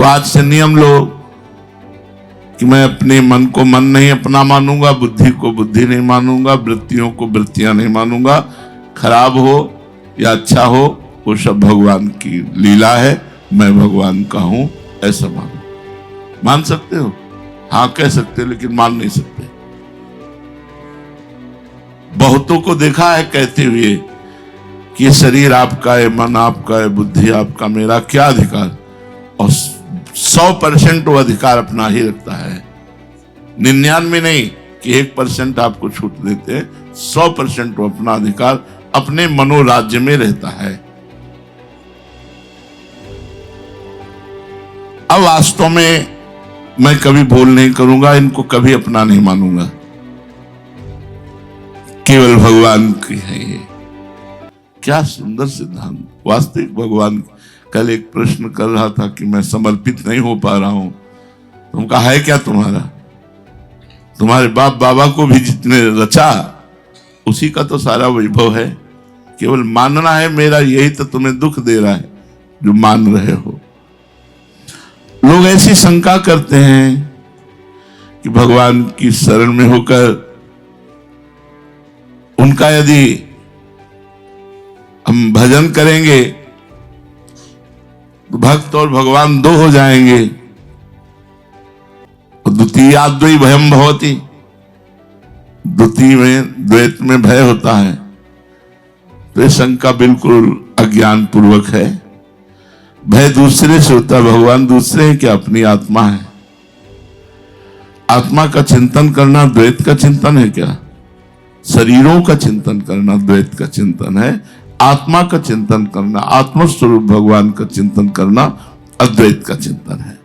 तो आज से नियम लो कि मैं अपने मन को मन नहीं अपना मानूंगा, बुद्धि को बुद्धि नहीं मानूंगा, वृत्तियों को वृत्तियां नहीं मानूंगा। खराब हो या अच्छा हो वो सब भगवान की लीला है, मैं भगवान का हूं ऐसा मानो। मान सकते हो? हाँ कह सकते हो, लेकिन मान नहीं सकते। बहुतों को देखा है कहते हुए कि ये शरीर आपका है, मन आपका है, बुद्धि आपका, मेरा क्या अधिकार। और 100% वो अधिकार अपना ही रखता है। 99 नहीं कि 1% आपको छूट देते, 100% वो अपना अधिकार अपने मनोराज्य में रहता है। अब वास्तव में मैं कभी भूल नहीं करूंगा, इनको कभी अपना नहीं मानूंगा, केवल भगवान की है ये। क्या सुंदर सिद्धांत। वास्तविक भगवान। कल एक प्रश्न कर रहा था कि मैं समर्पित नहीं हो पा रहा हूं, तुम कहा है क्या तुम्हारा? तुम्हारे बाप बाबा को भी जितने रचा उसी का तो सारा वैभव है, केवल मानना है मेरा, यही तो तुम्हें दुख दे रहा है जो मान रहे हो। लोग ऐसी शंका करते हैं कि भगवान की शरण में होकर उनका यदि हम भजन करेंगे तो भक्त और भगवान दो हो जाएंगे। द्वितीयाद्वै भयम भवति, द्वितीय में द्वैत में भय होता है। तो ये शंका बिल्कुल अज्ञान पूर्वक है। भय दूसरे से होता है, भगवान दूसरे हैं क्या? अपनी आत्मा है। आत्मा का चिंतन करना द्वैत का चिंतन है क्या? शरीरों का चिंतन करना द्वैत का चिंतन है। आत्मा का चिंतन करना, आत्मस्वरूप भगवान का चिंतन करना अद्वैत का चिंतन है।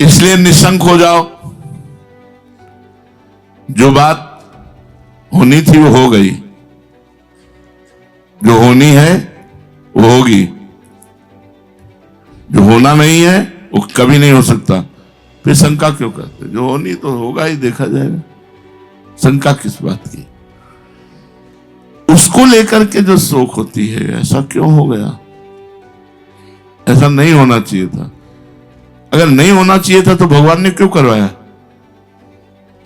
इसलिए निशंक हो जाओ। जो बात होनी थी वो हो गई, जो होनी है वो होगी, जो होना नहीं है वो कभी नहीं हो सकता। फिर शंका क्यों करते? जो होनी तो होगा ही, देखा जाएगा। शंका किस बात की? उसको लेकर के जो शोक होती है, ऐसा क्यों हो गया? ऐसा नहीं होना चाहिए था। अगर नहीं होना चाहिए था तो भगवान ने क्यों करवाया?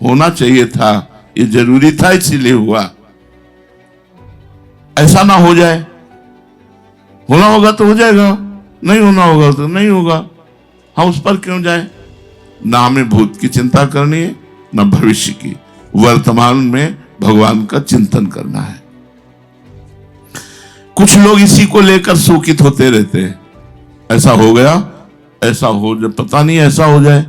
होना चाहिए था, ये जरूरी था, इसीलिए हुआ। ऐसा ना हो जाए। होना होगा तो हो जाएगा, नहीं होना होगा तो नहीं होगा। हम उस पर क्यों जाए? ना हमें भूत की चिंता करनी है, ना भविष्य की। वर्तमान में भगवान का चिंतन करना है। कुछ लोग इसी को लेकर शोकित होते रहते हैं। ऐसा हो गया, ऐसा हो जाए, पता नहीं ऐसा हो जाए।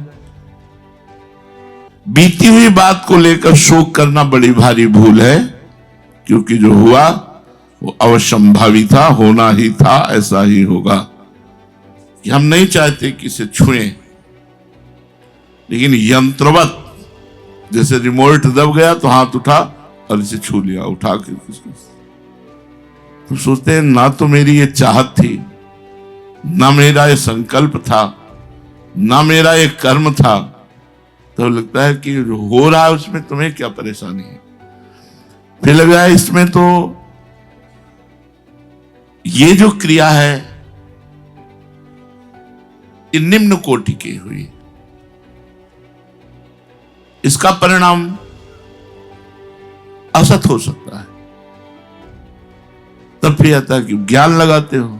बीती हुई बात को लेकर शोक करना बड़ी भारी भूल है, क्योंकि जो हुआ वो अवश्यंभावी था, होना ही था, ऐसा ही होगा। कि हम नहीं चाहते कि इसे छुएं, लेकिन यंत्रवत जैसे रिमोट दब गया तो हाथ उठा और इसे छू लिया, उठा के तो सोचते हैं ना तो मेरी ये चाहत थी, ना मेरा ये संकल्प था, ना मेरा ये कर्म था। तो लगता है कि जो हो रहा है उसमें तुम्हें क्या परेशानी है। फिर लग रहा है इसमें तो ये जो क्रिया है ये निम्न कोटि की हुई, इसका परिणाम असत हो सकता है। तब फिर आता है कि ज्ञान लगाते हो।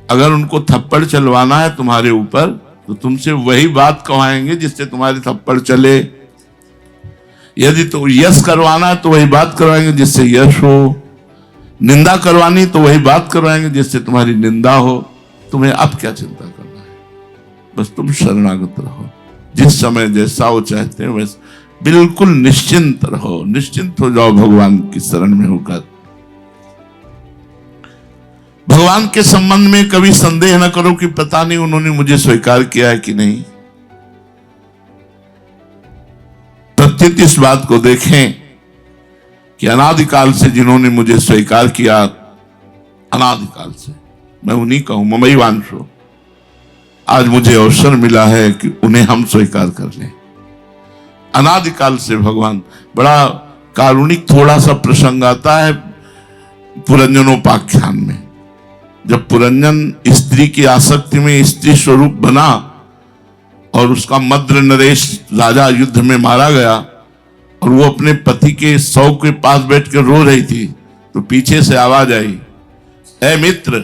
अगर उनको थप्पड़ चलवाना है तुम्हारे ऊपर तो तुमसे वही बात कहवाएंगे जिससे तुम्हारे थप्पड़ चले। यदि तो यश करवाना है तो वही बात करवाएंगे जिससे यश हो। निंदा करवानी तो वही बात करवाएंगे जिससे तुम्हारी निंदा हो। तुम्हें अब क्या चिंता करना है? बस तुम शरणागत रहो। जिस समय जैसा वो चाहते हैं वैसे बिल्कुल निश्चिंत रहो। निश्चिंत हो जाओ भगवान की शरण में होकर। भगवान के संबंध में कभी संदेह न करो कि पता नहीं उन्होंने मुझे स्वीकार किया है कि नहीं। प्रत्युत इस बात को देखें कि अनादिकाल से जिन्होंने मुझे स्वीकार किया, अनादिकाल से मैं उन्हीं का हूं, ममई वांशो। आज मुझे अवसर मिला है कि उन्हें हम स्वीकार कर लें। अनादिकाल से भगवान, बड़ा कारुणिक थोड़ा सा प्रसंग आता है पुरंजनोपाख्यान में। जब पुरंजन स्त्री की आसक्ति में स्त्री स्वरूप बना और उसका मद्र नरेश राजा युद्ध में मारा गया और वो अपने पति के शव के पास बैठ कर रो रही थी, तो पीछे से आवाज आई, ऐ मित्र,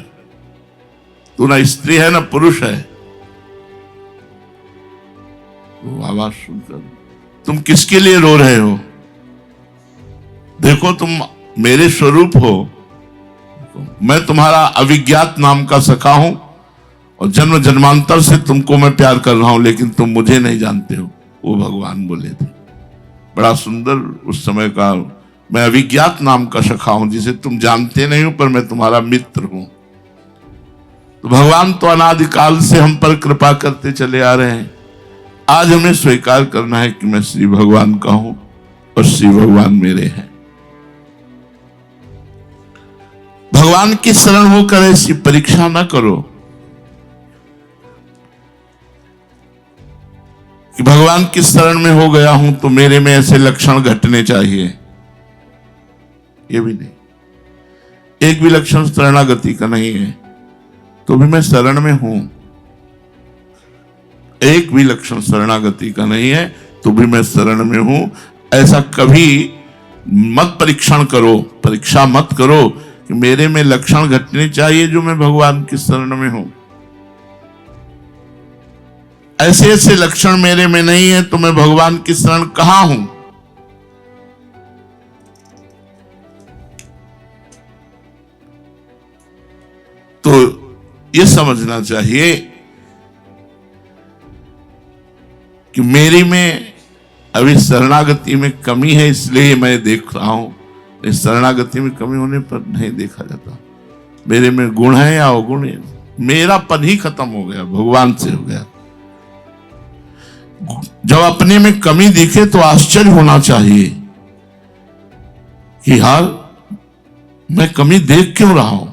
तू ना स्त्री है ना पुरुष है। वो आवाज सुनकर, तुम किसके लिए रो रहे हो? देखो तुम मेरे स्वरूप हो, मैं तुम्हारा अविज्ञात नाम का सखा हूं और जन्म जन्मांतर से तुमको मैं प्यार कर रहा हूं, लेकिन तुम मुझे नहीं जानते हो। वो भगवान बोले थे। बड़ा सुंदर उस समय का, मैं अविज्ञात नाम का सखा हूं जिसे तुम जानते नहीं हो, पर मैं तुम्हारा मित्र हूं। तो भगवान तो अनादिकाल से हम पर कृपा करते चले आ रहे हैं। आज हमें स्वीकार करना है कि मैं श्री भगवान का हूं और श्री भगवान मेरे हैं। भगवान की शरण होकर ऐसी परीक्षा ना करो कि भगवान की शरण में हो गया हूं तो मेरे में ऐसे लक्षण घटने चाहिए। ये भी नहीं। एक भी लक्षण शरणागति का नहीं है तो भी मैं शरण में हूं। एक भी लक्षण शरणागति का नहीं है तो भी मैं शरण में हूं। ऐसा कभी मत परीक्षण करो, परीक्षा मत करो कि मेरे में लक्षण घटने चाहिए जो मैं भगवान की शरण में हूं। ऐसे ऐसे लक्षण मेरे में नहीं है तो मैं भगवान की शरण कहां हूं? तो यह समझना चाहिए कि मेरी में अभी शरणागति में कमी है, इसलिए मैं देख रहा हूं। इस शरणागति में कमी होने पर नहीं देखा जाता मेरे में गुण है या अवगुण है। मेरा पद ही खत्म हो गया, भगवान से हो गया। जब अपने में कमी दिखे तो आश्चर्य होना चाहिए कि यार मैं कमी देख क्यों रहा हूं,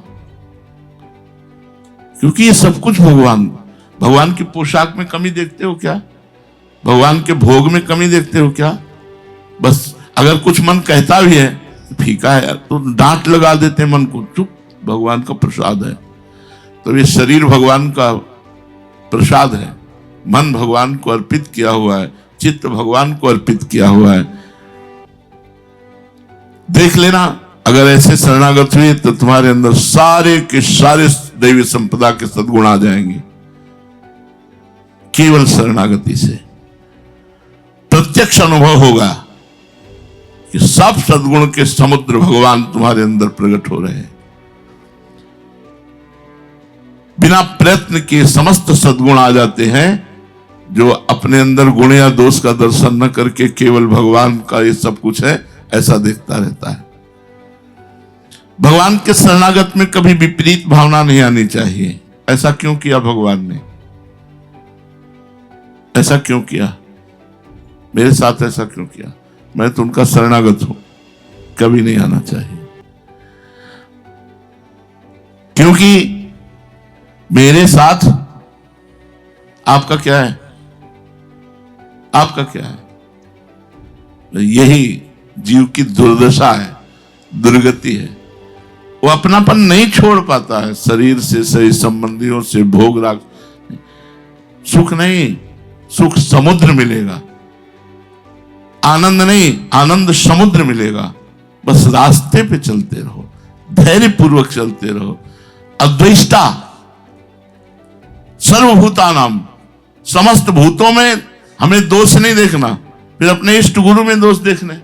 क्योंकि ये सब कुछ भगवान की पोशाक में कमी देखते हो क्या? भगवान के भोग में कमी देखते हो क्या? बस अगर कुछ मन कहता भी है फीका है तो डांट लगा देते मन को, चुप, भगवान का प्रसाद है। तो ये शरीर भगवान का प्रसाद है, मन भगवान को अर्पित किया हुआ है, चित्त भगवान को अर्पित किया हुआ है। देख लेना, अगर ऐसे शरणागत हुए तो तुम्हारे अंदर सारे के सारे दैवी संपदा के सद्गुण आ जाएंगे। केवल शरणागति से प्रत्यक्ष अनुभव होगा कि सब सद्गुण के समुद्र भगवान तुम्हारे अंदर प्रकट हो रहे हैं। बिना प्रयत्न के समस्त सद्गुण आ जाते हैं। जो अपने अंदर गुण या दोष का दर्शन न करके केवल भगवान का ये सब कुछ है ऐसा देखता रहता है। भगवान के शरणागत में कभी विपरीत भावना नहीं आनी चाहिए। ऐसा क्यों किया भगवान ने? ऐसा क्यों किया? मेरे साथ ऐसा क्यों किया? मैं तो उनका शरणागत हूं, कभी नहीं आना चाहिए। क्योंकि मेरे साथ आपका क्या है? आपका क्या है? यही जीव की दुर्दशा है, दुर्गति है। वो अपनापन नहीं छोड़ पाता है शरीर से, सही संबंधियों से, भोग राग। सुख नहीं, सुख समुद्र मिलेगा, आनंद नहीं, आनंद समुद्र मिलेगा। बस रास्ते पे चलते रहो, धैर्य पूर्वक चलते रहो। अद्वेष्टा सर्वभूतानाम, समस्त भूतों में हमें दोष नहीं देखना, फिर अपने इष्ट गुरु में दोष देखने।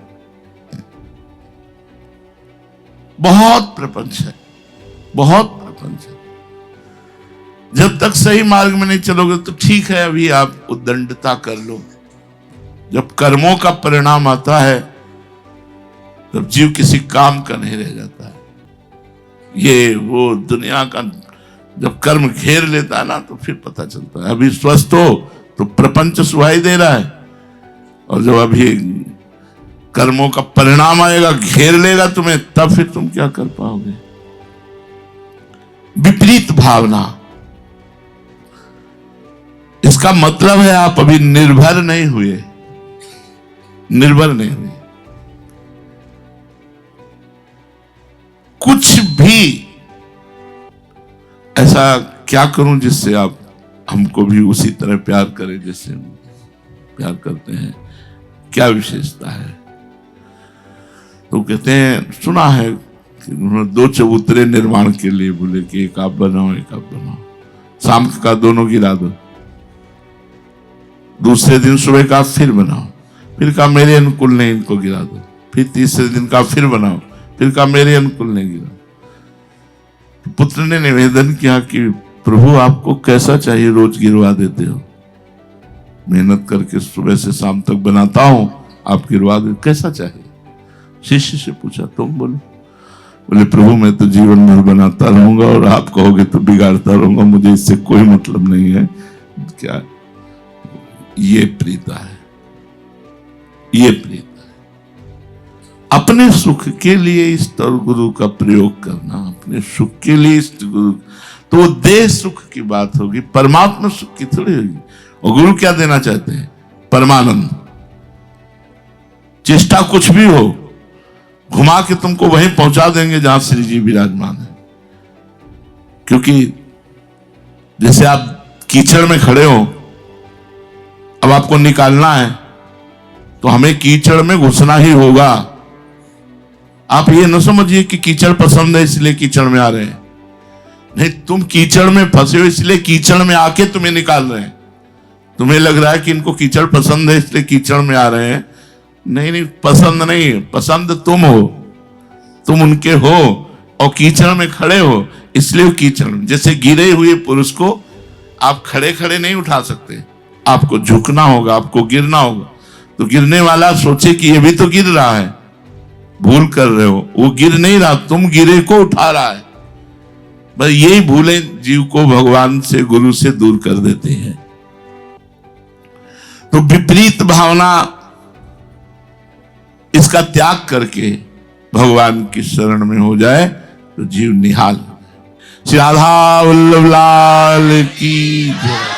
बहुत प्रपंच है, बहुत प्रपंच है। जब तक सही मार्ग में नहीं चलोगे तो ठीक है, अभी आप उद्दंडता कर लो। जब कर्मों का परिणाम आता है तब जीव किसी काम का नहीं रह जाता है। ये वो दुनिया का जब कर्म घेर लेता है ना तो फिर पता चलता है। अभी स्वस्थ हो तो प्रपंच सुहाई दे रहा है, और जब अभी कर्मों का परिणाम आएगा, घेर लेगा तुम्हें, तब फिर तुम क्या कर पाओगे? विपरीत भावना, इसका मतलब है आप अभी निर्भर नहीं हुए, निर्भर नहीं हुए। कुछ भी ऐसा क्या करूं जिससे आप हमको भी उसी तरह प्यार करें जैसे हम प्यार करते हैं, क्या विशेषता है? तो कहते हैं सुना है कि उन्होंने 2 चबूतरे निर्माण के लिए बोले कि एक आप बनाओ एक आप बनाओ, शाम का दोनों गिरा दो, दूसरे दिन सुबह का फिर बनाओ, फिर कहा मेरे अनुकूल नहीं इनको गिरा दो, फिर तीसरे दिन का फिर बनाओ, फिर कहा मेरे अनुकूल नहीं गिरा। पुत्र ने निवेदन किया कि प्रभु आपको कैसा चाहिए, रोज गिरवा देते हो, मेहनत करके सुबह से शाम तक बनाता हूं, आप गिरवा दे, कैसा चाहिए? शिष्य से पूछा, तुम बोलो। बोले प्रभु मैं तो जीवन भर बनाता रहूंगा और आप कहोगे तो बिगाड़ता रहूंगा, मुझे इससे कोई मतलब नहीं है। क्या ये प्रीता है, ये प्रीता है। अपने सुख के लिए इष्ट और गुरु का प्रयोग करना, अपने सुख के लिए इष्ट गुरु, तो वो देह सुख की बात होगी, परमात्मा सुख की थोड़ी होगी। और गुरु क्या देना चाहते हैं? परमानंद। चेष्टा कुछ भी हो, घुमा के तुमको वहीं पहुंचा देंगे जहां श्री जी विराजमान है। क्योंकि जैसे आप कीचड़ में खड़े हो, अब आपको निकालना है तो हमें कीचड़ में घुसना ही होगा। आप ये न समझिए कि कीचड़ पसंद है इसलिए कीचड़ में आ रहे हैं, नहीं, तुम कीचड़ में फंसे हो इसलिए कीचड़ में आके तुम्हें निकाल रहे हैं। तुम्हें लग रहा है कि इनको कीचड़ पसंद है इसलिए कीचड़ में आ रहे हैं, नहीं नहीं, पसंद नहीं, पसंद तुम हो, तुम उनके हो और कीचड़ में खड़े हो इसलिए कीचड़ में। जैसे गिरे हुए पुरुष को आप खड़े खड़े नहीं उठा सकते, आपको झुकना होगा, आपको गिरना होगा। तो गिरने वाला सोचे कि ये भी तो गिर रहा है, भूल कर रहे हो, वो गिर नहीं रहा, तुम गिरे को उठा रहा है। बस यही भूलें जीव को भगवान से, गुरु से दूर कर देते हैं। तो विपरीत भावना इसका त्याग करके भगवान की शरण में हो जाए तो जीव निहाल हो जाए। श्री राधा वल्लभ लाल की जय।